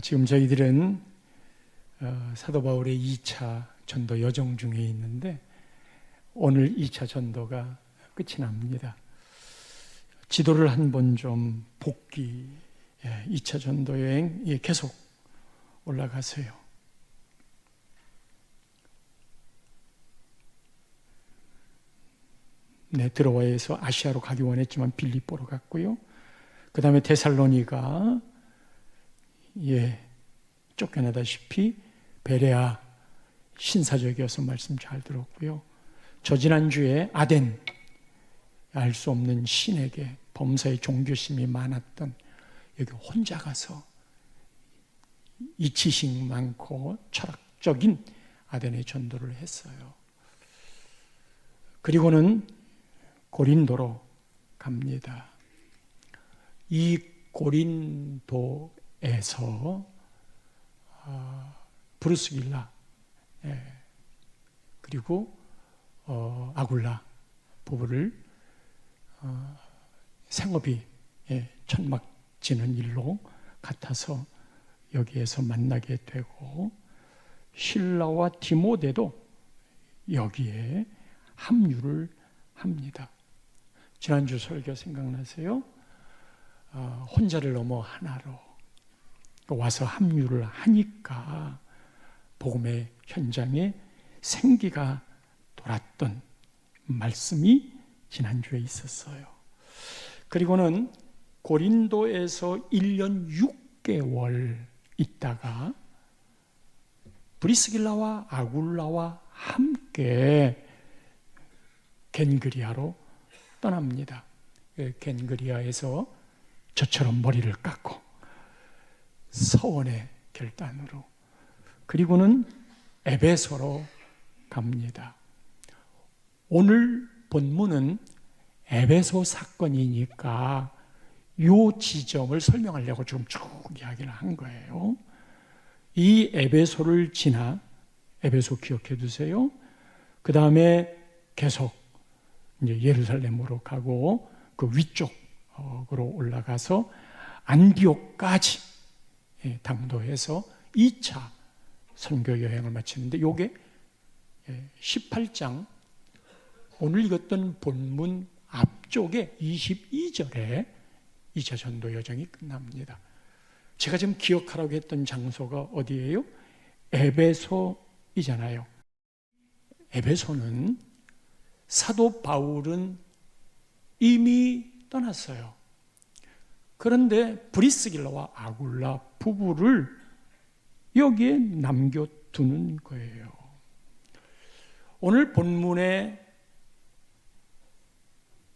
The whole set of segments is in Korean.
지금 저희들은 사도 바울의 2차 전도 여정 중에 있는데 오늘 2차 전도가 끝이 납니다. 지도를 한번 좀 복기, 2차 전도 여행 계속 올라가세요. 드로아에서 아시아로 가기 원했지만 빌립보로 갔고요. 그 다음에 데살로니가 쫓겨나다시피 베레아 신사적이어서 말씀 잘 들었고요. 저 지난주에 아덴, 알 수 없는 신에게 범사의 종교심이 많았던 여기 혼자 가서 이치식 많고 철학적인 아덴의 전도를 했어요. 그리고는 고린도로 갑니다. 이 고린도에서 브루스길라 그리고 아굴라 부부를 생업이 천막 지는 일로 같아서 여기에서 만나게 되고 실라와 디모데도 여기에 합류를 합니다. 지난주 설교 생각나세요? 혼자를 넘어 하나로 와서 합류를 하니까 복음의 현장에 생기가 돌았던 말씀이 지난주에 있었어요. 그리고는 고린도에서 1년 6개월 있다가 브리스길라와 아굴라와 함께 겐그리아로 떠납니다. 겐그리아에서 저처럼 머리를 깎고 서원의 결단으로 그리고는 에베소로 갑니다. 오늘 본문은 에베소 사건이니까 이 지점을 설명하려고 지금 쭉 이야기를 한 거예요. 이 에베소를 지나 에베소 기억해 두세요. 그 다음에 계속 이제 예루살렘으로 가고 그 위쪽으로 올라가서 안디옥까지 당도해서 2차 선교 여행을 마치는데 이게 18장 오늘 읽었던 본문 앞쪽에 22절에 2차 전도 여정이 끝납니다. 제가 지금 기억하라고 했던 장소가 어디예요? 에베소이잖아요. 에베소는 사도 바울은 이미 떠났어요. 그런데 브리스길라와 아굴라 부부를 여기에 남겨두는 거예요. 오늘 본문에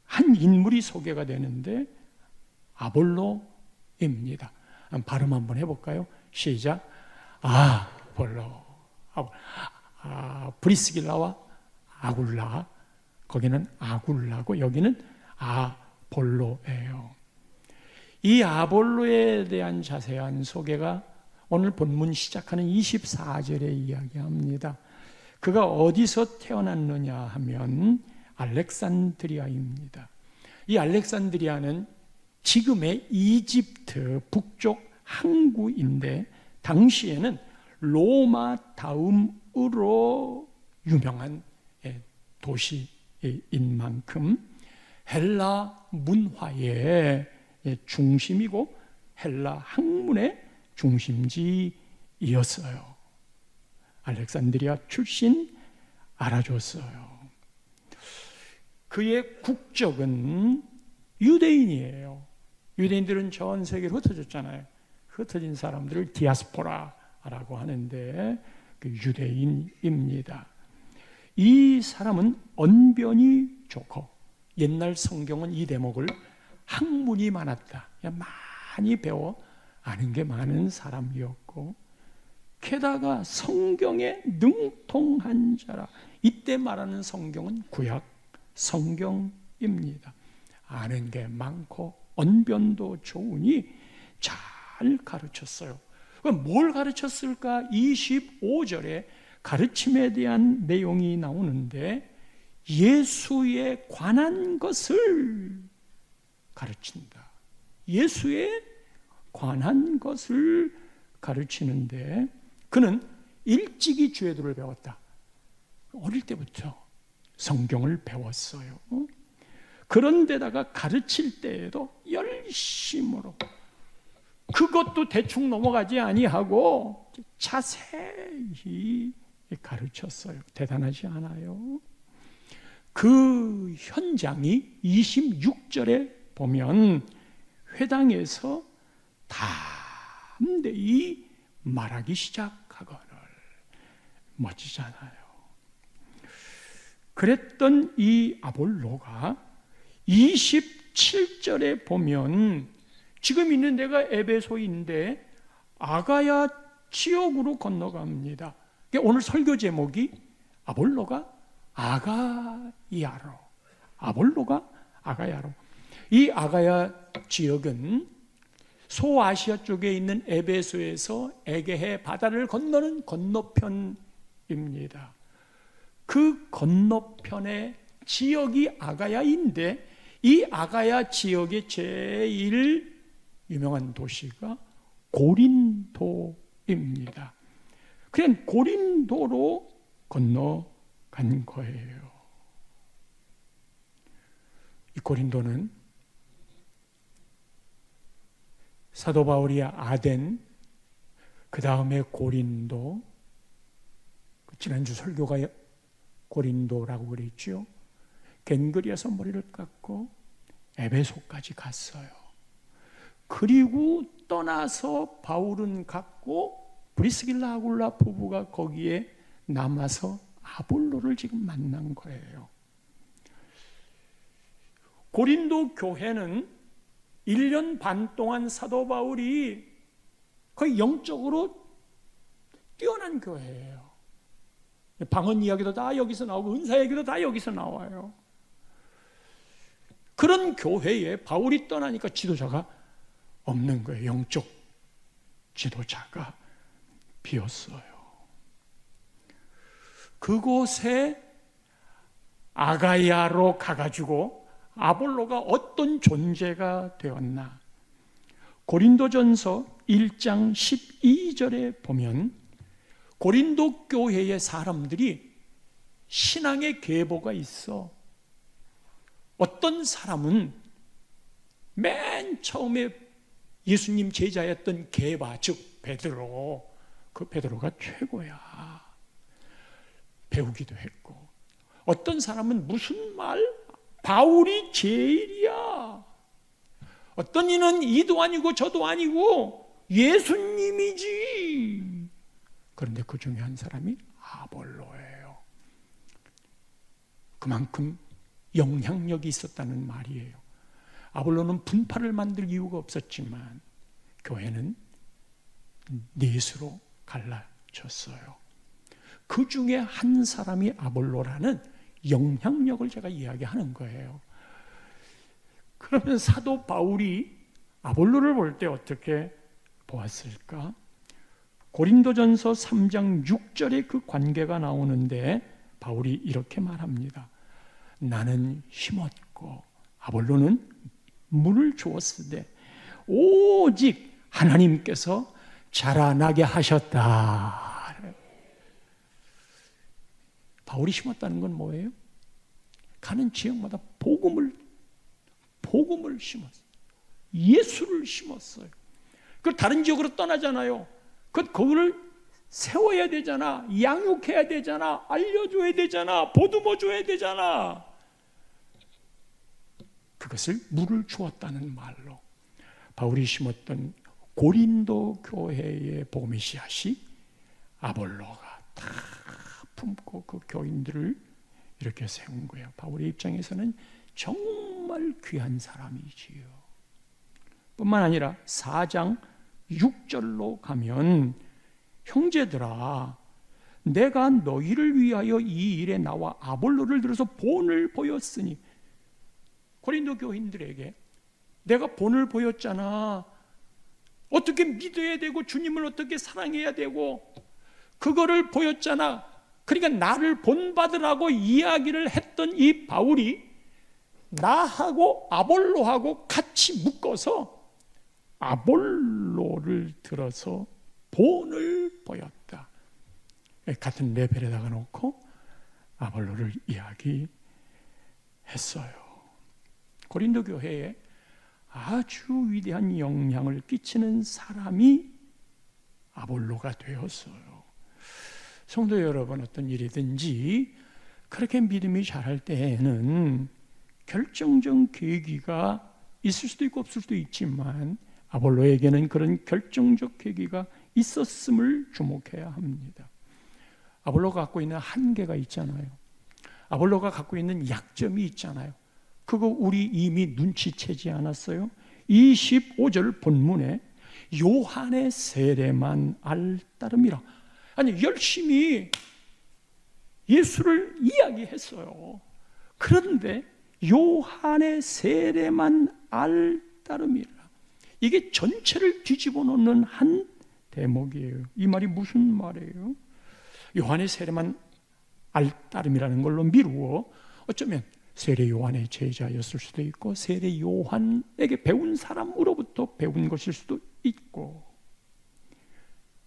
한 인물이 소개가 되는데 아볼로입니다. 발음 한번 해볼까요? 시작. 아볼로. 브리스길라와 아굴라. 거기는 아굴라고 여기는 아볼로예요. 이 아볼로에 대한 자세한 소개가 오늘 본문 시작하는 24절에 이야기합니다. 그가 어디서 태어났느냐 하면 알렉산드리아입니다. 이 알렉산드리아는 지금의 이집트 북쪽 항구인데 당시에는 로마 다음으로 유명한 도시인 만큼 헬라 문화의 중심이고 헬라 학문의 중심지이었어요. 알렉산드리아 출신 알아줬어요. 그의 국적은 유대인이에요. 유대인들은 전 세계로 흩어졌잖아요. 흩어진 사람들을 디아스포라라고 하는데 그 유대인입니다. 이 사람은 언변이 좋고 옛날 성경은 이 대목을 학문이 많았다. 많이 배워 아는 게 많은 사람이었고 게다가 성경에 능통한 자라. 이때 말하는 성경은 구약 성경입니다. 아는 게 많고 언변도 좋으니 잘 가르쳤어요. 그럼 뭘 가르쳤을까? 25절에 가르침에 대한 내용이 나오는데 예수에 관한 것을 가르친다. 예수에 관한 것을 가르치는데 그는 일찍이 주의도를 배웠다. 어릴 때부터 성경을 배웠어요. 그런데다가 가르칠 때에도 열심으로, 그것도 대충 넘어가지 아니하고 자세히 가르쳤어요. 대단하지 않아요? 그 현장이 26절에 보면 회당에서 담대히 말하기 시작하거늘. 멋지잖아요. 그랬던 이 아볼로가 27절에 보면 지금 있는 데가 에베소인데 아가야 지역으로 건너갑니다. 오늘 설교 제목이 아볼로가 아가야로. 아볼로가 아가야로. 이 아가야 지역은 소아시아 쪽에 있는 에베소에서 에게해 바다를 건너는 건너편입니다. 그 건너편의 지역이 아가야인데 이 아가야 지역의 제일 유명한 도시가 고린도입니다. 그냥 고린도로 건너간 거예요. 이 고린도는 사도 바울이 아덴, 그 다음에 고린도, 지난주 설교가 고린도라고 그랬죠. 갱그리아서 머리를 깎고 에베소까지 갔어요. 그리고 떠나서 바울은 갔고 브리스길라 아굴라 부부가 거기에 남아서 아볼로를 지금 만난 거예요. 고린도 교회는 1년 반 동안 사도 바울이 거의 영적으로 뛰어난 교회예요. 방언 이야기도 다 여기서 나오고 은사 얘기도 다 여기서 나와요. 그런 교회에 바울이 떠나니까 지도자가 없는 거예요. 영적 지도자가 비었어요. 그곳에 아가야로 가가지고 아볼로가 어떤 존재가 되었나. 고린도전서 1장 12절에 보면 고린도 교회의 사람들이 신앙의 계보가 있어. 어떤 사람은 맨 처음에 예수님 제자였던 게바, 즉 베드로, 그 베드로가 최고야. 배우기도 했고. 어떤 사람은 무슨 말? 바울이 제일이야. 어떤 이는 이도 아니고 저도 아니고 예수님이지. 그런데 그 중에 한 사람이 아볼로예요. 그만큼 영향력이 있었다는 말이에요. 아볼로는 분파를 만들 이유가 없었지만 교회는 넷으로 갈라졌어요. 그 중에 한 사람이 아볼로라는 영향력을 제가 이야기하는 거예요. 그러면 사도 바울이 아볼로를 볼 때 어떻게 보았을까? 고린도전서 3장 6절에 그 관계가 나오는데 바울이 이렇게 말합니다. 나는 심었고 아볼로는 물을 주었으되 오직 하나님께서 자라나게 하셨다. 바울이 심었다는 건 뭐예요? 가는 지역마다 복음을 심었어요. 예수를 심었어요. 그 다른 지역으로 떠나잖아요. 그거를 세워야 되잖아. 양육해야 되잖아. 알려줘야 되잖아. 보듬어줘야 되잖아. 그것을 물을 주었다는 말로 바울이 심었던 고린도 교회의 복음의 씨앗이 아볼로가 다 품고 그 교인들을 이렇게 세운 거예요. 바울의 입장에서는 정말 귀한 사람이지요. 뿐만 아니라 4장 6절로 가면 형제들아 내가 너희를 위하여 이 일에 나와 아볼로를 들어서 본을 보였으니 고린도 교인들에게 내가 본을 보였잖아. 어떻게 믿어야 되고 주님을 어떻게 사랑해야 되고 그거를 보였잖아. 그러니까 나를 본받으라고 이야기를 했던 이 바울이 나하고 아볼로하고 같이 묶어서 아볼로를 들어서 본을 보였다. 같은 레벨에다가 놓고 아볼로를 이야기했어요. 고린도 교회에 아주 위대한 영향을 끼치는 사람이 아볼로가 되었어요. 성도 여러분, 어떤 일이든지 그렇게 믿음이 자랄 때에는 결정적 계기가 있을 수도 있고 없을 수도 있지만 아볼로에게는 그런 결정적 계기가 있었음을 주목해야 합니다. 아볼로가 갖고 있는 한계가 있잖아요. 아볼로가 갖고 있는 약점이 있잖아요. 그거 우리 이미 눈치채지 않았어요? 25절 본문에 요한의 세례만 알 따름이라. 아니, 열심히 예수를 이야기했어요. 그런데 요한의 세례만 알 따름이라. 이게 전체를 뒤집어 놓는 한 대목이에요. 이 말이 무슨 말이에요? 요한의 세례만 알 따름이라는 걸로 미루어 어쩌면 세례 요한의 제자였을 수도 있고 세례 요한에게 배운 사람으로부터 배운 것일 수도 있고.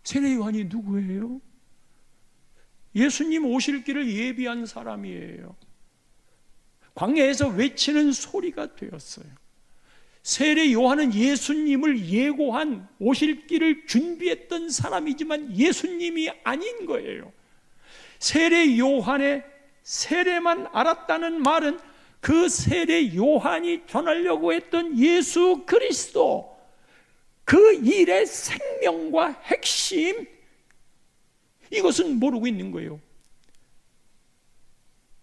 세례 요한이 누구예요? 예수님 오실 길을 예비한 사람이에요. 광야에서 외치는 소리가 되었어요. 세례 요한은 예수님을 예고한, 오실 길을 준비했던 사람이지만 예수님이 아닌 거예요. 세례 요한의 세례만 알았다는 말은 그 세례 요한이 전하려고 했던 예수 그리스도, 그 일의 생명과 핵심, 이것은 모르고 있는 거예요.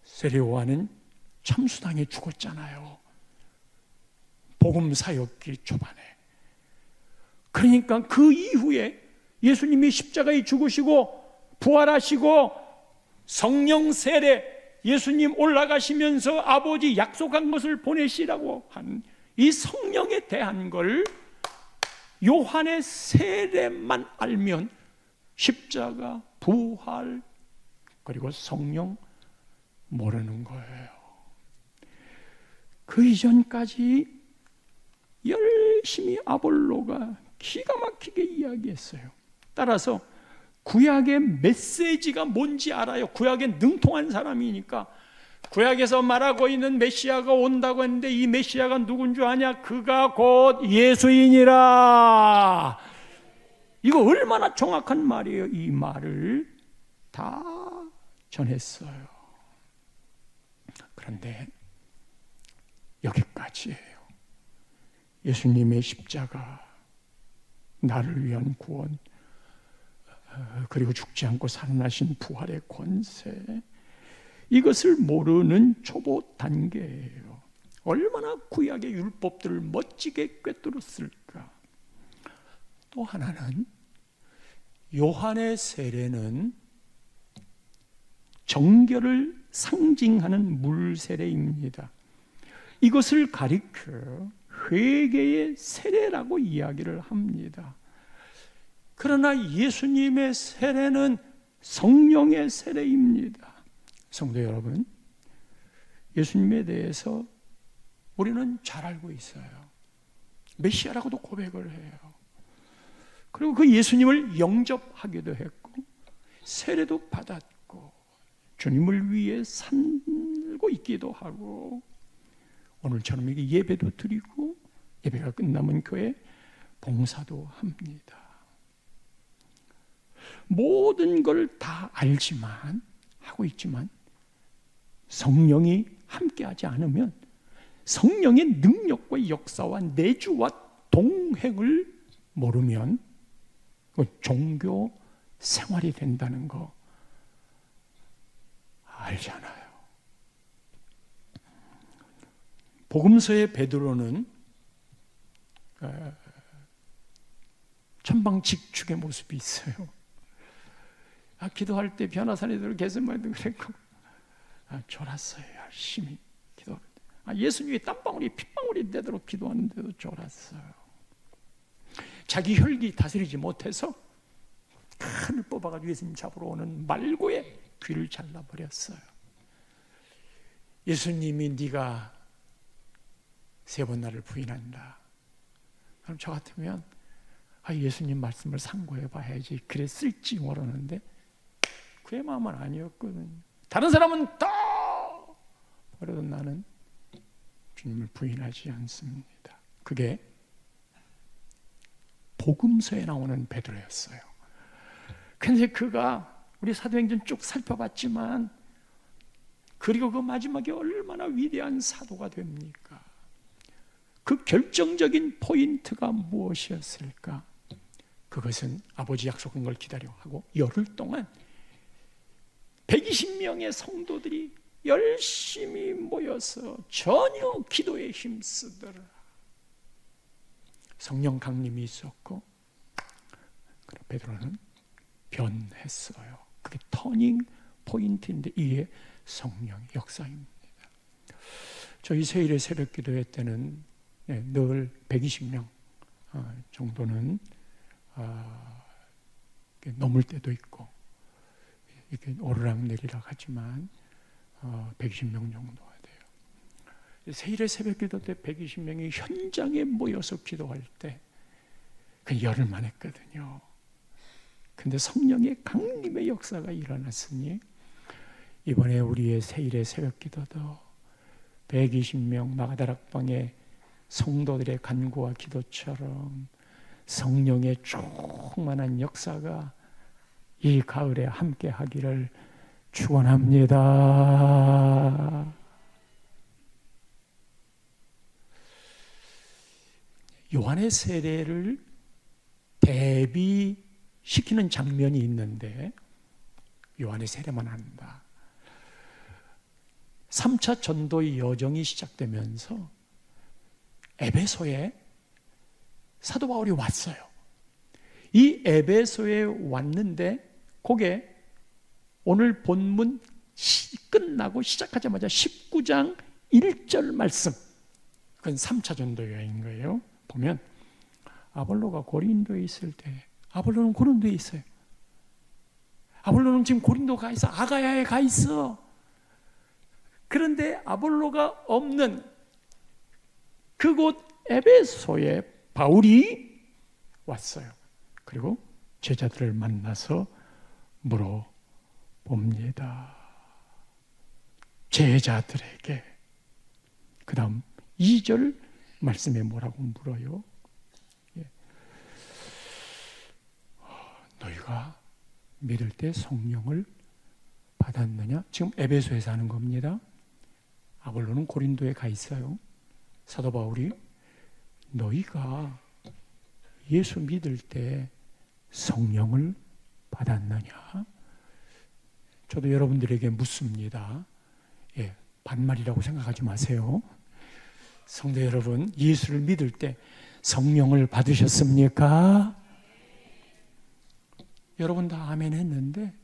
세례 요한은 참수당에 죽었잖아요. 복음 사역기 초반에. 그러니까 그 이후에 예수님이 십자가에 죽으시고 부활하시고 성령 세례, 예수님 올라가시면서 아버지 약속한 것을 보내시라고 한 이 성령에 대한 걸 요한의 세례만 알면 십자가, 부활, 그리고 성령 모르는 거예요. 그 이전까지 열심히 아볼로가 기가 막히게 이야기했어요. 따라서 구약의 메시지가 뭔지 알아요. 구약에 능통한 사람이니까. 구약에서 말하고 있는 메시아가 온다고 했는데 이 메시아가 누군 줄 아냐? 그가 곧 예수이니라. 이거 얼마나 정확한 말이에요. 이 말을 다 전했어요. 그런데 여기까지예요. 예수님의 십자가, 나를 위한 구원, 그리고 죽지 않고 살아나신 부활의 권세, 이것을 모르는 초보 단계예요. 얼마나 구약의 율법들을 멋지게 꿰뚫었을까. 또 하나는 요한의 세례는 정결을 상징하는 물 세례입니다. 이것을 가리켜 회개의 세례라고 이야기를 합니다. 그러나 예수님의 세례는 성령의 세례입니다. 성도 여러분, 예수님에 대해서 우리는 잘 알고 있어요. 메시아라고도 고백을 해요. 그리고 그 예수님을 영접하기도 했고 세례도 받았고 주님을 위해 살고 있기도 하고 오늘처럼 이게 예배도 드리고 예배가 끝나면 교회 봉사도 합니다. 모든 걸 다 알지만, 하고 있지만 성령이 함께하지 않으면, 성령의 능력과 역사와 내주와 동행을 모르면 종교 생활이 된다는 거 알잖아요. 복음서의 베드로는 천방직축의 모습이 있어요. 기도할 때 변화산에 개선만도 그랬고 졸았어요. 열심히 기도할 때. 예수님이 땀방울이 핏방울이 되도록 기도하는데도 졸았어요. 자기 혈기 다스리지 못해서 칼을 뽑아가지고 예수님 잡으러 오는 말고의 귀를 잘라버렸어요. 예수님이 네가 3번 나를 부인한다. 그럼 저 같으면 예수님 말씀을 상고해 봐야지 그랬을지 모르는데 그의 마음은 아니었거든요. 다른 사람은 더 그래도 나는 주님을 부인하지 않습니다. 그게 복음서에 나오는 베드로였어요. 근데 그가 우리 사도행전 쭉 살펴봤지만 그리고 그 마지막에 얼마나 위대한 사도가 됩니까? 그 결정적인 포인트가 무엇이었을까? 그것은 아버지 약속한 걸 기다려 하고 열흘 동안 120명의 성도들이 열심히 모여서 전혀 기도에 힘쓰더라. 성령 강림이 있었고 그리고 베드로는 변했어요. 그게 터닝 포인트인데 이게 성령의 역사입니다. 저희 세일의 새벽 기도회 때는 늘 120명 정도는 넘을 때도 있고 이렇게 오르락내리락 하지만 120명 정도가 돼요. 세일의 새벽 기도 때 120명이 현장에 모여서 기도할 때 그 열흘 만했거든요. 근데 성령의 강림의 역사가 일어났으니 이번에 우리의 세일의 새벽 기도도 120명 마가다락방의 성도들의 간구와 기도처럼 성령의 충만한 역사가 이 가을에 함께 하기를 축원합니다. 요한의 세례를 대비시키는 장면이 있는데 요한의 세례만 한다. 3차 전도의 여정이 시작되면서 에베소에 사도 바울이 왔어요. 이 에베소에 왔는데 그게 오늘 본문 끝나고 시작하자마자 19장 1절 말씀, 그건 3차 전도 여행인 거예요. 보면 아볼로가 고린도에 있을 때, 아볼로는 고린도에 있어요. 아볼로는 지금 고린도 가 있어. 아가야에 가 있어. 그런데 아볼로가 없는 그곳 에베소에 바울이 왔어요. 그리고 제자들을 만나서 물어봅니다. 제자들에게. 그 다음 2절 말씀에 뭐라고 물어요? 너희가 믿을 때 성령을 받았느냐? 지금 에베소에서 하는 겁니다. 아볼로는 고린도에 가 있어요. 사도 바울이 너희가 예수 믿을 때 성령을 받았느냐? 저도 여러분들에게 묻습니다. 반말이라고 생각하지 마세요. 성도 여러분, 예수를 믿을 때 성령을 받으셨습니까? 여러분 다 아멘 했는데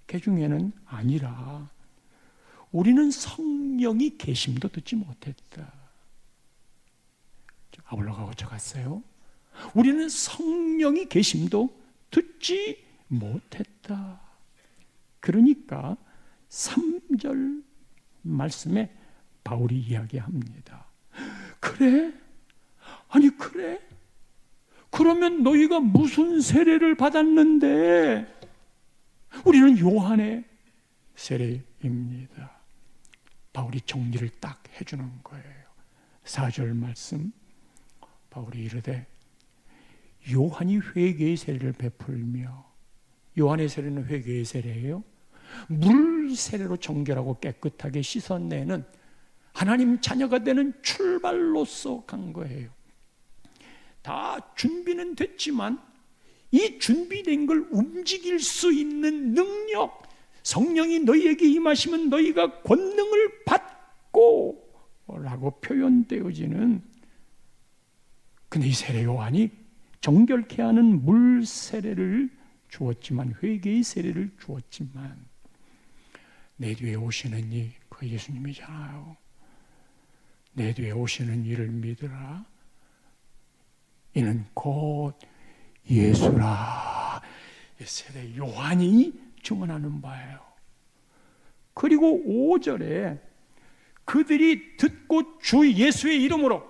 그 중에는 아니라 우리는 성령이 계심도 듣지 못했다. 아볼로가 어쩌갔어요? 우리는 성령이 계심도 듣지 못했다. 그러니까 3절 말씀에 바울이 이야기합니다. 그래? 아니 그래? 그러면 너희가 무슨 세례를 받았는데? 우리는 요한의 세례입니다. 바울이 정리를 딱 해주는 거예요. 4절 말씀, 바울이 이르되 요한이 회개의 세례를 베풀며, 요한의 세례는 회개의 세례예요. 물 세례로 정결하고 깨끗하게 씻어내는 하나님 자녀가 되는 출발로서 간 거예요. 다 준비는 됐지만 이 준비된 걸 움직일 수 있는 능력, 성령이 너희에게 임하시면 너희가 권능을 받고 라고 표현되어지는, 근데 이 세례 요한이 정결케 하는 물 세례를 주었지만, 회개의 세례를 주었지만, 내 뒤에 오시는 이 그 예수님이잖아요. 내 뒤에 오시는 이를 믿으라. 이는 곧 예수라. 이 세례 요한이 증언하는 바예요. 그리고 5절에 그들이 듣고 주 예수의 이름으로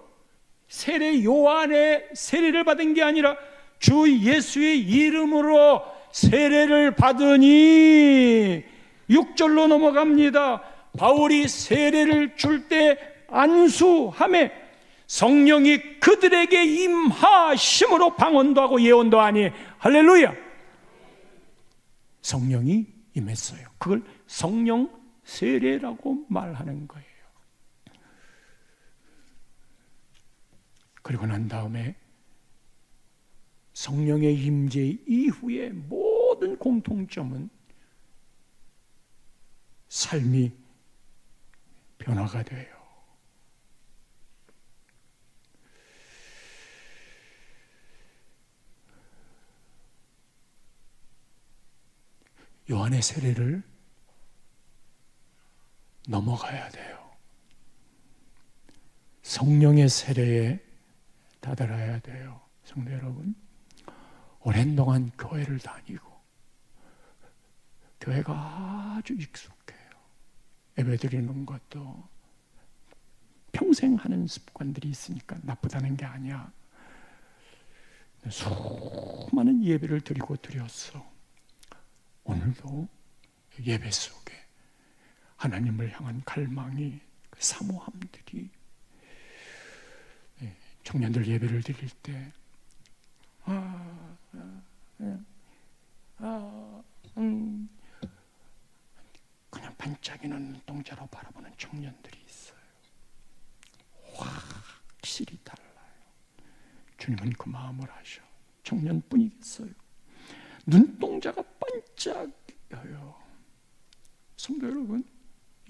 세례 요한의 세례를 받은 게 아니라 주 예수의 이름으로 세례를 받으니 6절로 넘어갑니다. 바울이 세례를 줄 때 안수하매 성령이 그들에게 임하심으로 방언도 하고 예언도 하니 할렐루야. 성령이 임했어요. 그걸 성령 세례라고 말하는 거예요. 그리고 난 다음에 성령의 임재 이후의 모든 공통점은 삶이 변화가 돼요. 요한의 세례를 넘어가야 돼요. 성령의 세례에 다다라야 돼요. 성도 여러분, 오랜 동안 교회를 다니고 교회가 아주 익숙해요. 예배드리는 것도 평생 하는 습관들이 있으니까 나쁘다는 게 아니야. 수많은 예배를 드렸어. 오늘도 예배 속에 하나님을 향한 갈망이, 사모함들이, 청년들 예배를 드릴 때 그냥 반짝이는 눈동자로 바라보는 청년들이 있어요. 확실히 달라요. 주님은 그 마음을 아셔. 청년뿐이겠어요. 눈동자가 반짝여요. 성도 여러분,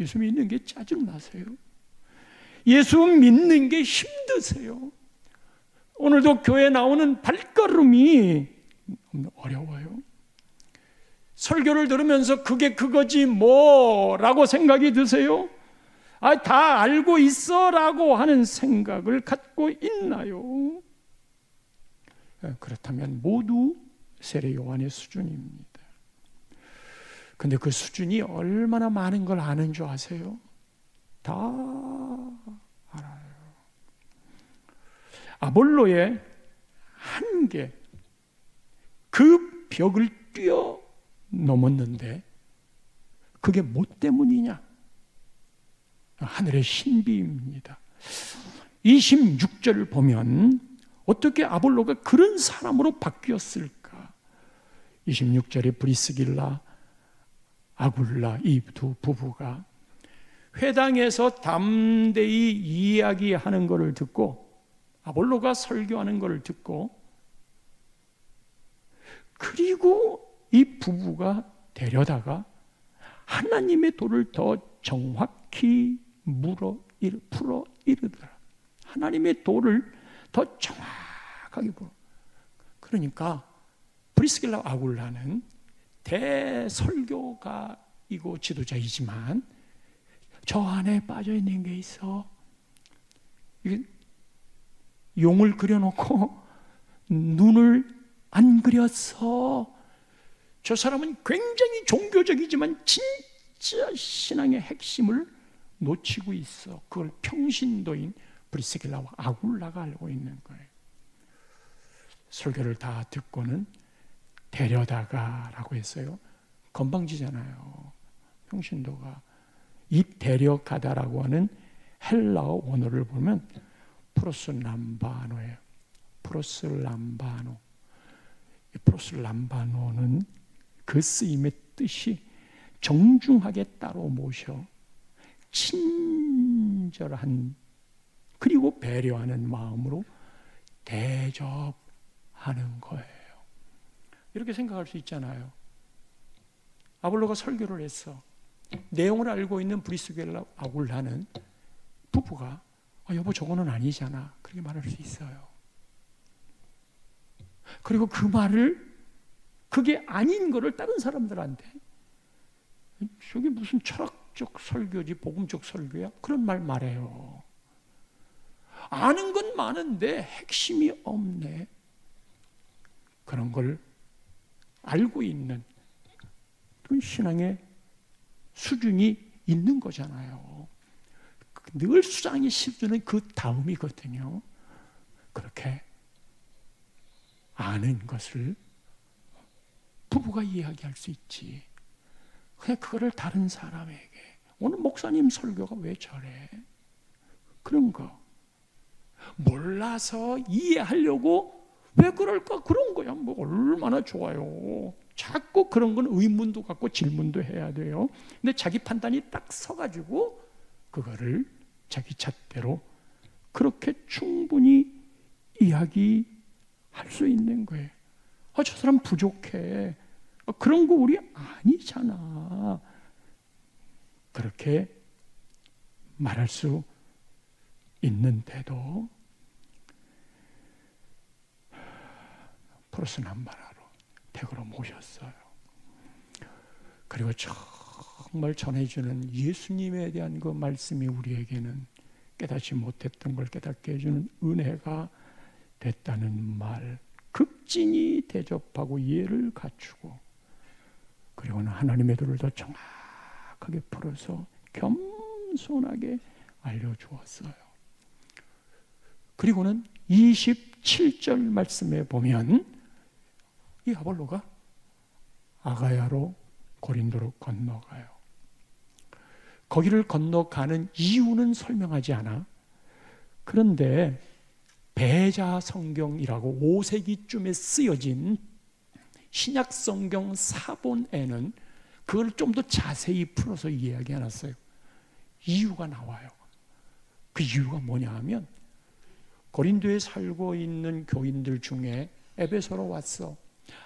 예수 믿는 게 짜증나세요? 예수 믿는 게 힘드세요? 오늘도 교회 나오는 발걸음이 어려워요. 설교를 들으면서 그게 그거지 뭐라고 생각이 드세요? 다 알고 있어라고 하는 생각을 갖고 있나요? 그렇다면 모두 세례 요한의 수준입니다. 근데 그 수준이 얼마나 많은 걸 아는 줄 아세요? 다 알아요. 아볼로의 한계, 그 벽을 뛰어넘었는데 그게 뭐 때문이냐? 하늘의 신비입니다. 26절을 보면 어떻게 아볼로가 그런 사람으로 바뀌었을까? 26절에 브리스길라, 아굴라 이 두 부부가 회당에서 담대히 이야기하는 것을 듣고, 아볼로가 설교하는 것을 듣고, 그리고 이 부부가 데려다가 하나님의 도를 더 정확히 풀어 이르더라. 하나님의 도를 더 정확하게 풀어. 그러니까 브리스길라 아굴라는 대설교가이고 지도자이지만 저 안에 빠져 있는 게 있어. 용을 그려놓고 눈을 안 그렸어. 저 사람은 굉장히 종교적이지만 진짜 신앙의 핵심을 놓치고 있어. 그걸 평신도인 브리스길라와 아굴라가 알고 있는 거예요. 설교를 다 듣고는 데려다가라고 했어요. 건방지잖아요. 평신도가. 이 데려가다라고 하는 헬라어 원어를 보면 프로스람바노예요. 프로스람바노. 프로스람바노는 그 쓰임의 뜻이 정중하게 따로 모셔 친절한 그리고 배려하는 마음으로 대접하는 거예요. 이렇게 생각할 수 있잖아요. 아볼로가 설교를 했어. 내용을 알고 있는 브리스길라 아굴라는 부부가 여보 저거는 아니잖아, 그렇게 말할 수 있어요. 그리고 그 말을, 그게 아닌 거를 다른 사람들한테 저게 무슨 철학적 설교지 복음적 설교야? 그런 말 말해요. 아는 건 많은데 핵심이 없네. 그런 걸 알고 있는 그런 신앙의 수준이 있는 거잖아요. 늘 수장의 수준은 그 다음이거든요. 그렇게 아는 것을 부부가 이야기할 수 있지. 그냥 그거를 다른 사람에게, 오늘 목사님 설교가 왜 저래? 그런 거 몰라서 이해하려고 왜 그럴까? 그런 거야. 뭐 얼마나 좋아요. 자꾸 그런 건 의문도 갖고 질문도 해야 돼요. 근데 자기 판단이 딱 서가지고 그거를 자기 잣대로 그렇게 충분히 이야기할 수 있는 거예요. 저 사람 부족해. 그런 거 우리 아니잖아. 그렇게 말할 수 있는데도 프로스남바라로 댁으로 모셨어요. 그리고 정말 전해주는 예수님에 대한 그 말씀이 우리에게는 깨닫지 못했던 걸 깨닫게 해주는 은혜가 됐다는 말, 극진히 대접하고 이해를 갖추고, 그리고는 하나님의 도를 더 정확하게 풀어서 겸손하게 알려주었어요. 그리고는 27절 말씀에 보면 이 아볼로가 아가야로 고린도로 건너가요. 거기를 건너가는 이유는 설명하지 않아. 그런데 배자 성경이라고 5세기쯤에 쓰여진 신약 성경 사본에는 그걸 좀 더 자세히 풀어서 이야기해 놨어요. 이유가 나와요. 그 이유가 뭐냐 하면 고린도에 살고 있는 교인들 중에 에베소로 왔어.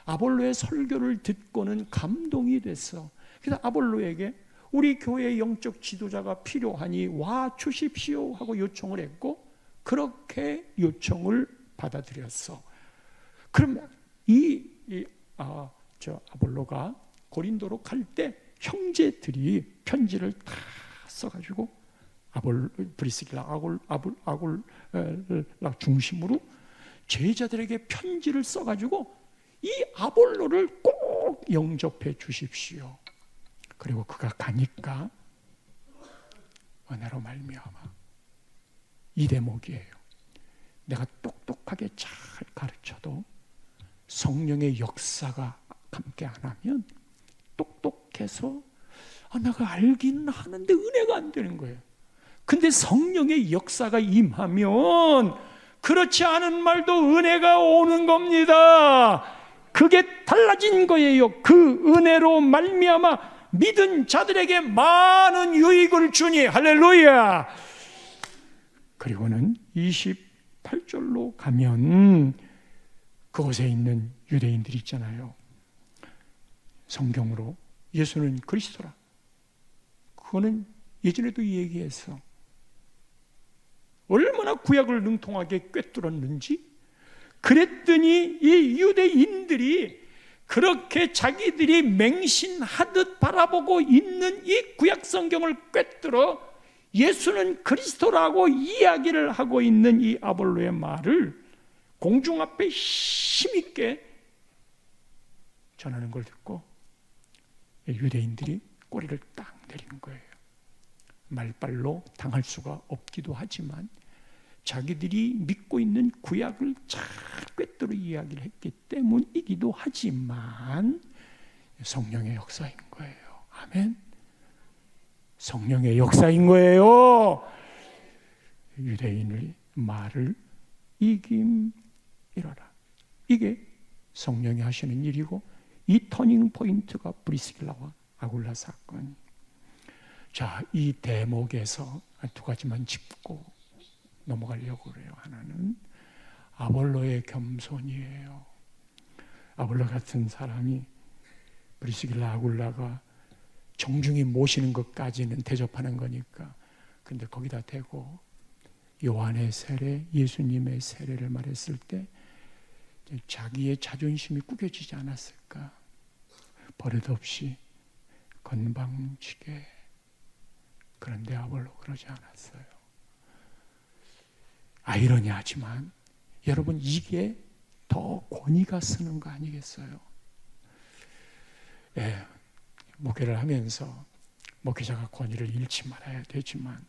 아볼로의 설교를 듣고는 감동이 됐어. 그래서 아볼로에게 우리 교회의 영적 지도자가 필요하니 와 주십시오 하고 요청을 했고, 그렇게 요청을 받아들였어. 그러면 아볼로가 고린도로 갈 때 형제들이 편지를 다 써가지고 브리스길라 아굴라 중심으로 제자들에게 편지를 써가지고 이 아볼로를 꼭 영접해 주십시오. 그리고 그가 가니까 은혜로 말미암아 이 대목이에요. 내가 똑똑하게 잘 가르쳐도 성령의 역사가 함께 안 하면 똑똑해서 내가 알긴 하는데 은혜가 안 되는 거예요. 근데 성령의 역사가 임하면 그렇지 않은 말도 은혜가 오는 겁니다. 그게 달라진 거예요. 그 은혜로 말미암아 믿은 자들에게 많은 유익을 주니 할렐루야. 그리고는 28절로 가면 그곳에 있는 유대인들이 있잖아요. 성경으로 예수는 그리스도라. 그거는 예전에도 얘기했어. 얼마나 구약을 능통하게 꿰뚫었는지. 그랬더니 이 유대인들이 그렇게 자기들이 맹신하듯 바라보고 있는 이 구약 성경을 꿰뚫어 예수는 그리스도라고 이야기를 하고 있는 이 아볼로의 말을 공중 앞에 힘있게 전하는 걸 듣고 유대인들이 꼬리를 딱 내리는 거예요. 말발로 당할 수가 없기도 하지만 자기들이 믿고 있는 구약을 잘 꿰뚫어 이야기를 했기 때문이기도 하지만 성령의 역사인 거예요. 아멘. 성령의 역사인 거예요. 유대인의 말을 이김이라라. 이게 성령이 하시는 일이고, 이 터닝 포인트가 브리스길라와 아굴라 사건. 자, 이 대목에서 두 가지만 짚고 넘어가려고 그래요. 하나는 아볼로의 겸손이에요. 아볼로 같은 사람이 브리스길라 아굴라가 정중히 모시는 것까지는 대접하는 거니까. 근데 거기다 대고 요한의 세례, 예수님의 세례를 말했을 때 자기의 자존심이 구겨지지 않았을까? 버릇없이 건방지게. 그런데 아볼로 그러지 않았어요. 아이러니하지만 여러분, 이게 더 권위가 쓰는 거 아니겠어요? 예, 목회를 하면서 목회자가 권위를 잃지 말아야 되지만,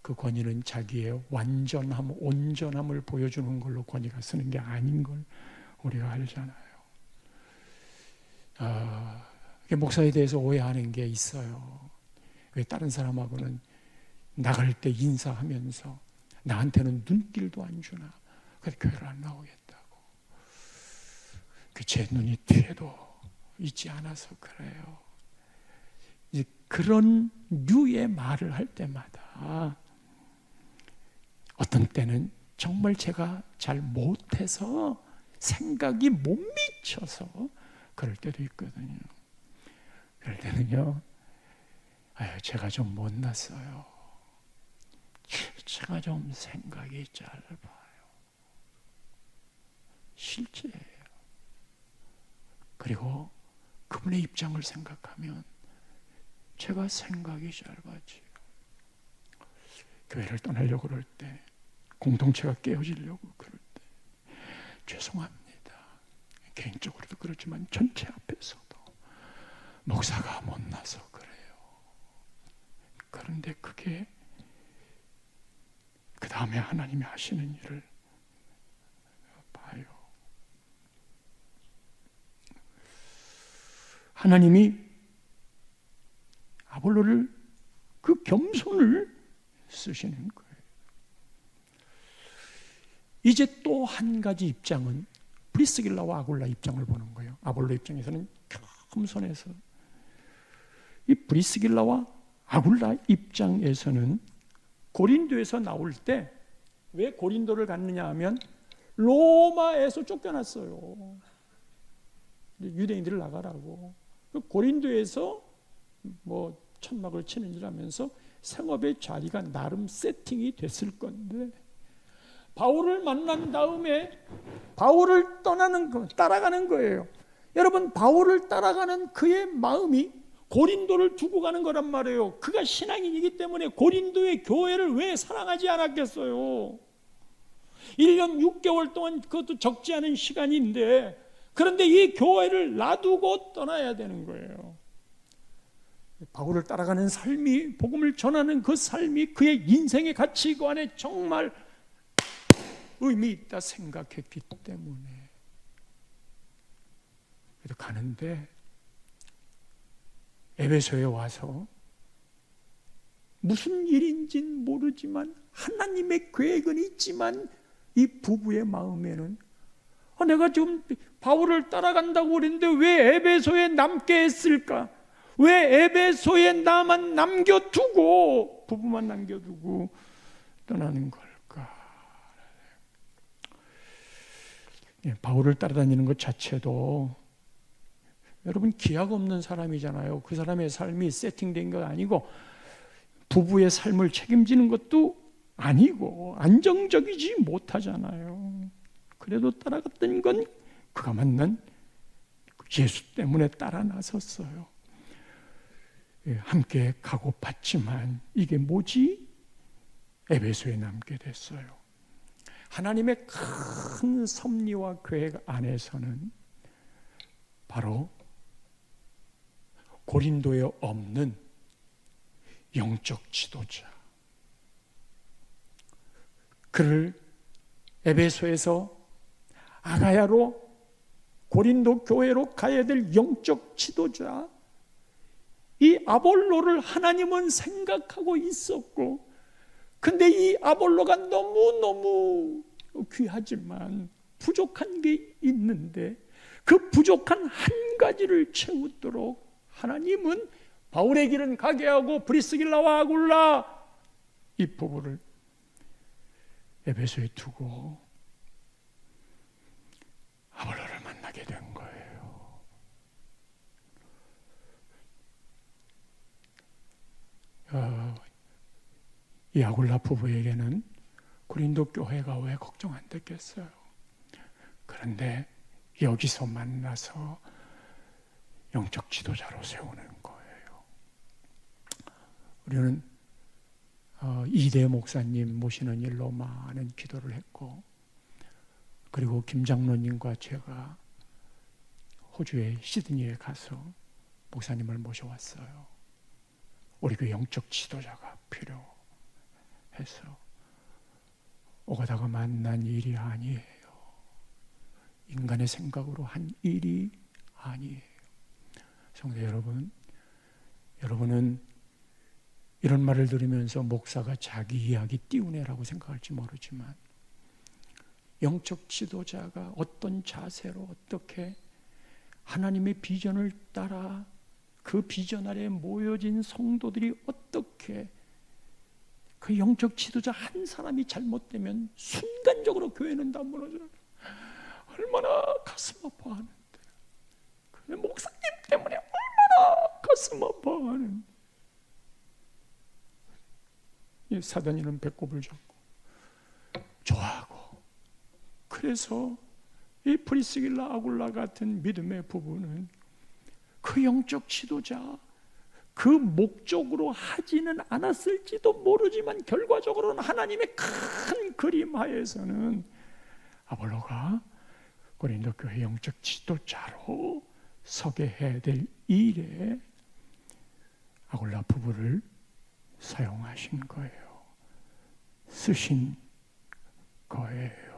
그 권위는 자기의 완전함, 온전함을 보여주는 걸로 권위가 쓰는 게 아닌 걸 우리가 알잖아요. 목사에 대해서 오해하는 게 있어요. 왜 다른 사람하고는 나갈 때 인사하면서 나한테는 눈길도 안 주나? 그래서 교회를 안 나오겠다고. 제 눈이 뒤에도 있지 않아서 그래요. 이제 그런 류의 말을 할 때마다 어떤 때는 정말 제가 잘 못해서 생각이 못 미쳐서 그럴 때도 있거든요. 그럴 때는요, 제가 좀 못났어요. 제가 좀 생각이 짧아요. 실제예요. 그리고 그분의 입장을 생각하면 제가 생각이 짧아지요. 교회를 떠나려고 그럴 때, 공동체가 깨어지려고 그럴 때 죄송합니다. 개인적으로도 그렇지만 전체 앞에서도 목사가 못나서 그래요. 그런데 그게 그 다음에 하나님이 하시는 일을 봐요. 하나님이 아볼로를 그 겸손을 쓰시는 거예요. 이제 또 한 가지 입장은 프리스길라와 아굴라 입장을 보는 거예요. 아볼로 입장에서는 겸손해서, 이 프리스길라와 아굴라 입장에서는 고린도에서 나올 때 왜 고린도를 갔느냐 하면 로마에서 쫓겨났어요. 유대인들을 나가라고. 고린도에서 뭐 천막을 치는 일 하면서 생업의 자리가 나름 세팅이 됐을 건데, 바울을 만난 다음에 바울을 따라가는 거예요. 여러분, 바울을 따라가는 그의 마음이 고린도를 두고 가는 거란 말이에요. 그가 신앙인이기 때문에 고린도의 교회를 왜 사랑하지 않았겠어요? 1년 6개월 동안, 그것도 적지 않은 시간인데, 그런데 이 교회를 놔두고 떠나야 되는 거예요. 바울을 따라가는 삶이, 복음을 전하는 그 삶이 그의 인생의 가치관에 정말 의미 있다 생각했기 때문에 그래도 가는데, 에베소에 와서 무슨 일인지는 모르지만 하나님의 계획은 있지만 이 부부의 마음에는 내가 지금 바울을 따라간다고 그랬는데 왜 에베소에 남게 했을까? 왜 에베소에 나만 남겨두고, 부부만 남겨두고 떠나는 걸까? 바울을 따라다니는 것 자체도, 여러분, 기약 없는 사람이잖아요. 그 사람의 삶이 세팅된 거 아니고, 부부의 삶을 책임지는 것도 아니고, 안정적이지 못하잖아요. 그래도 따라갔던 건 그가 만난 예수 때문에 따라 나섰어요. 함께 가고 봤지만 이게 뭐지? 에베소에 남게 됐어요. 하나님의 큰 섭리와 계획 안에서는 바로 고린도에 없는 영적 지도자, 그를 에베소에서 아가야로 고린도 교회로 가야 될 영적 지도자, 이 아볼로를 하나님은 생각하고 있었고, 근데 이 아볼로가 너무너무 귀하지만 부족한 게 있는데, 그 부족한 한 가지를 채우도록 하나님은 바울의 길은 가게 하고 브리스길라와 아굴라, 이 부부를 에베소에 두고 아볼로를 만나게 된 거예요. 이 아굴라 부부에게는 고린도 교회가 왜 걱정 안 됐겠어요? 그런데 여기서 만나서 영적 지도자로 세우는 거예요. 우리는 이대 목사님 모시는 일로 많은 기도를 했고, 그리고 김 장로님과 제가 호주의 시드니에 가서 목사님을 모셔왔어요. 우리 그 영적 지도자가 필요해요. 해서 오가다가 만난 일이 아니에요. 인간의 생각으로 한 일이 아니에요. 성도 여러분, 여러분은 이런 말을 들으면서 목사가 자기 이야기 띄우네라고 생각할지 모르지만 영적 지도자가 어떤 자세로 어떻게 하나님의 비전을 따라 그 비전 아래 모여진 성도들이 어떻게 그 영적 지도자 한 사람이 잘못되면 순간적으로 교회는 다 무너져요. 얼마나 가슴 아파하는데, 그 목사님 때문에 얼마나 가슴 아파하는데. 이 사단이는 배꼽을 잡고 좋아하고, 그래서 이 프리스길라 아굴라 같은 믿음의 부부는 그 영적 지도자 그 목적으로 하지는 않았을지도 모르지만 결과적으로는 하나님의 큰 그림 하에서는 아볼로가 고린도 교회 영적 지도자로 서게 해야 될 일에 아굴라 부부를 사용하신 거예요. 쓰신 거예요.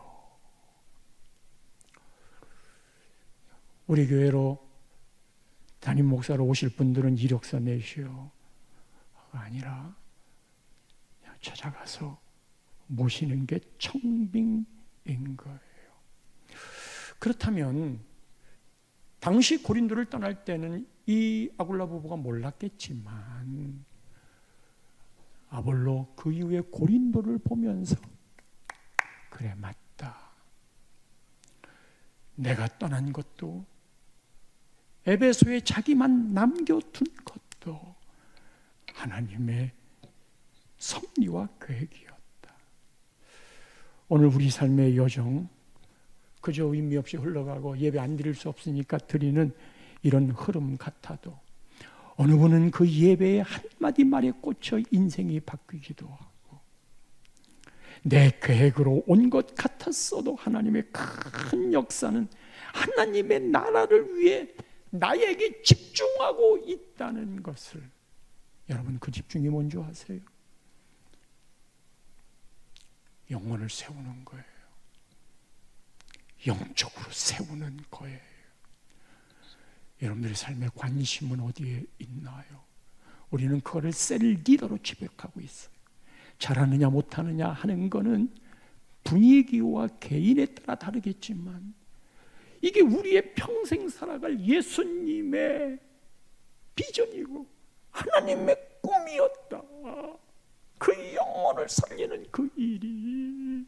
우리 교회로 담임 목사로 오실 분들은 이력서 내시오 아니라 찾아가서 모시는 게 청빙인 거예요. 그렇다면 당시 고린도를 떠날 때는 이 아굴라 부부가 몰랐겠지만 아볼로 그 이후에 고린도를 보면서 그래, 맞다. 내가 떠난 것도 에베소에 자기만 남겨둔 것도 하나님의 섭리와 계획이었다. 오늘 우리 삶의 여정, 그저 의미 없이 흘러가고 예배 안 드릴 수 없으니까 드리는 이런 흐름 같아도 어느 분은 그 예배의 한마디 말에 꽂혀 인생이 바뀌기도 하고, 내 계획으로 온 것 같았어도 하나님의 큰 역사는 하나님의 나라를 위해 나에게 집중하고 있다는 것을, 여러분 그 집중이 뭔지 아세요? 영혼을 세우는 거예요. 영적으로 세우는 거예요. 여러분들의 삶의 관심은 어디에 있나요? 우리는 그거를 셀 리더로 지배하고 있어요. 잘하느냐 못하느냐 하는 거는 분위기와 개인에 따라 다르겠지만 이게 우리의 평생 살아갈 예수님의 비전이고 하나님의 꿈이었다. 그 영혼을 살리는 그 일이.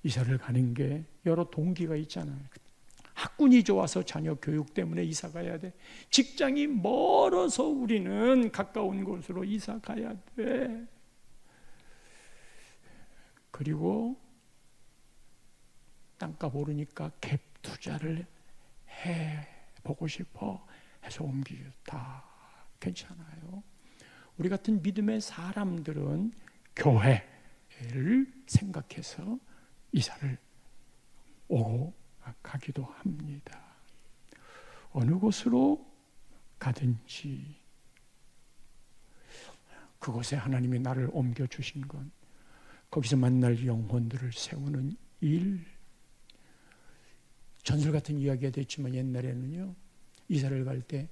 이사를 가는 게 여러 동기가 있잖아요. 학군이 좋아서 자녀 교육 때문에 이사 가야 돼. 직장이 멀어서 우리는 가까운 곳으로 이사 가야 돼. 그리고 땅값 오르니까 갭 투자를 해보고 싶어 해서 옮기죠. 다 괜찮아요. 우리 같은 믿음의 사람들은 교회를 생각해서 이사를 오고 가기도 합니다. 어느 곳으로 가든지 그곳에 하나님이 나를 옮겨주신 건 거기서 만날 영혼들을 세우는 일. 전설 같은 이야기가 됐지만 옛날에는요, 이사를 갈 때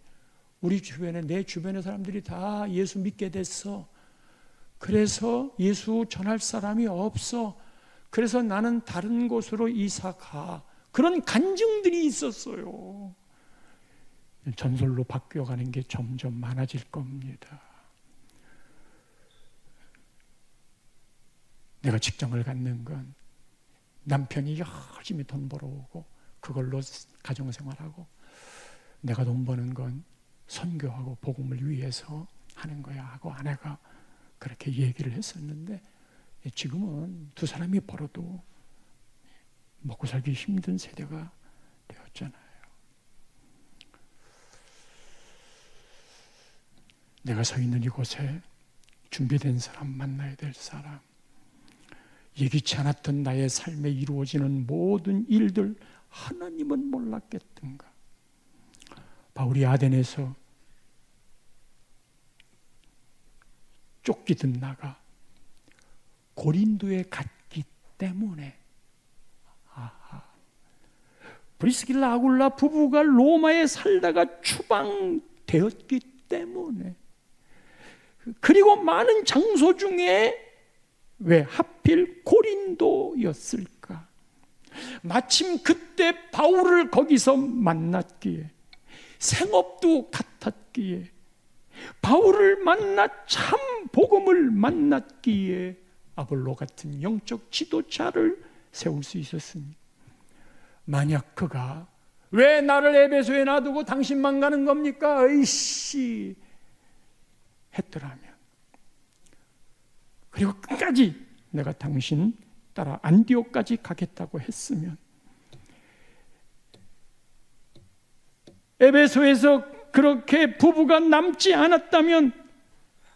우리 주변에, 내 주변의 사람들이 다 예수 믿게 됐어. 그래서 예수 전할 사람이 없어. 그래서 나는 다른 곳으로 이사 가. 그런 간증들이 있었어요. 전설로 바뀌어가는 게 점점 많아질 겁니다. 내가 직장을 갖는 건 남편이 열심히 돈 벌어오고 그걸로 가정생활하고, 내가 돈 버는 건 선교하고 복음을 위해서 하는 거야 하고 아내가 그렇게 얘기를 했었는데, 지금은 두 사람이 벌어도 먹고 살기 힘든 세대가 되었잖아요. 내가 서 있는 이곳에 준비된 사람, 만나야 될 사람, 예기치 않았던 나의 삶에 이루어지는 모든 일들 하나님은 몰랐겠던가. 바울이 아덴에서 쫓기듯 나가 고린도에 갔기 때문에, 브리스길라 아굴라 부부가 로마에 살다가 추방되었기 때문에, 그리고 많은 장소 중에 왜 하필 고린도였을까? 마침 그때 바울을 거기서 만났기에, 생업도 같았기에, 바울을 만나 참 복음을 만났기에 아볼로 같은 영적 지도자를 세울 수 있었습니다. 만약 그가 왜 나를 에베소에 놔두고 당신만 가는 겁니까? 으이씨 했더라면, 그리고 끝까지 내가 당신 따라 안디옥까지 가겠다고 했으면, 에베소에서 그렇게 부부가 남지 않았다면,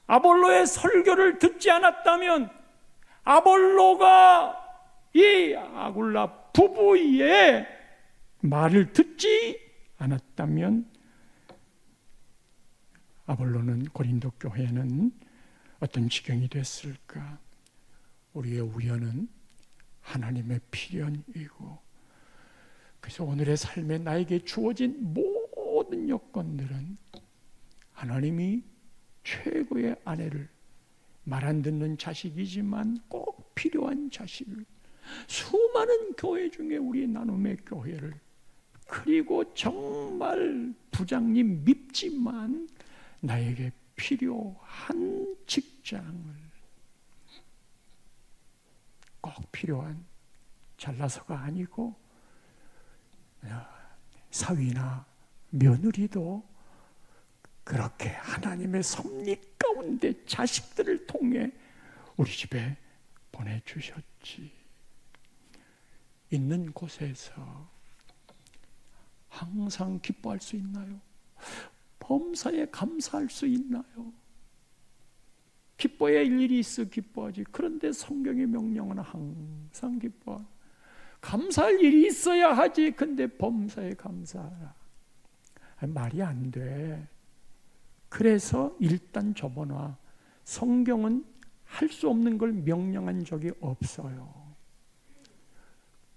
아볼로의 설교를 듣지 않았다면, 아볼로가 이 아굴라 부부의 말을 듣지 않았다면, 아볼로는 고린도 교회는 어떤 지경이 됐을까? 우리의 우연은 하나님의 필연이고, 그래서 오늘의 삶에 나에게 주어진 모든 여건들은 하나님이 최고의 아내를, 말 안 듣는 자식이지만 꼭 필요한 자식을, 수많은 교회 중에 우리 나눔의 교회를, 그리고 정말 부장님 밉지만 나에게 필요한 직장을, 꼭 필요한, 잘나서가 아니고 사위나 며느리도 그렇게 하나님의 섭리 가운데 자식들을 통해 우리 집에 보내주셨지. 있는 곳에서 항상 기뻐할 수 있나요? 범사에 감사할 수 있나요? 기뻐야 일일이 있어 기뻐하지. 그런데 성경의 명령은 항상 기뻐하라. 감사할 일이 있어야 하지. 근데 범사에 감사하라. 말이 안 돼. 그래서 일단 접어놔. 성경은 할 수 없는 걸 명령한 적이 없어요.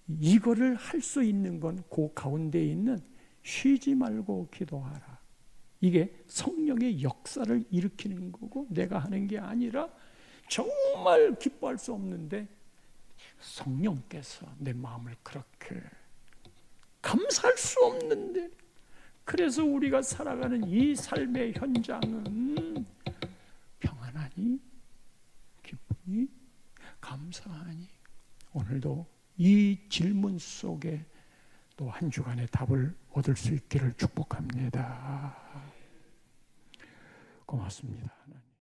이거를 할 수 있는 건 그 가운데 있는 쉬지 말고 기도하라. 이게 성령의 역사를 일으키는 거고, 내가 하는 게 아니라 정말 기뻐할 수 없는데 성령께서 내 마음을 그렇게, 감사할 수 없는데, 그래서 우리가 살아가는 이 삶의 현장은 평안하니, 기쁘니, 감사하니. 오늘도 이 질문 속에 또 한 주간의 답을 얻을 수 있기를 축복합니다. 고맙습니다.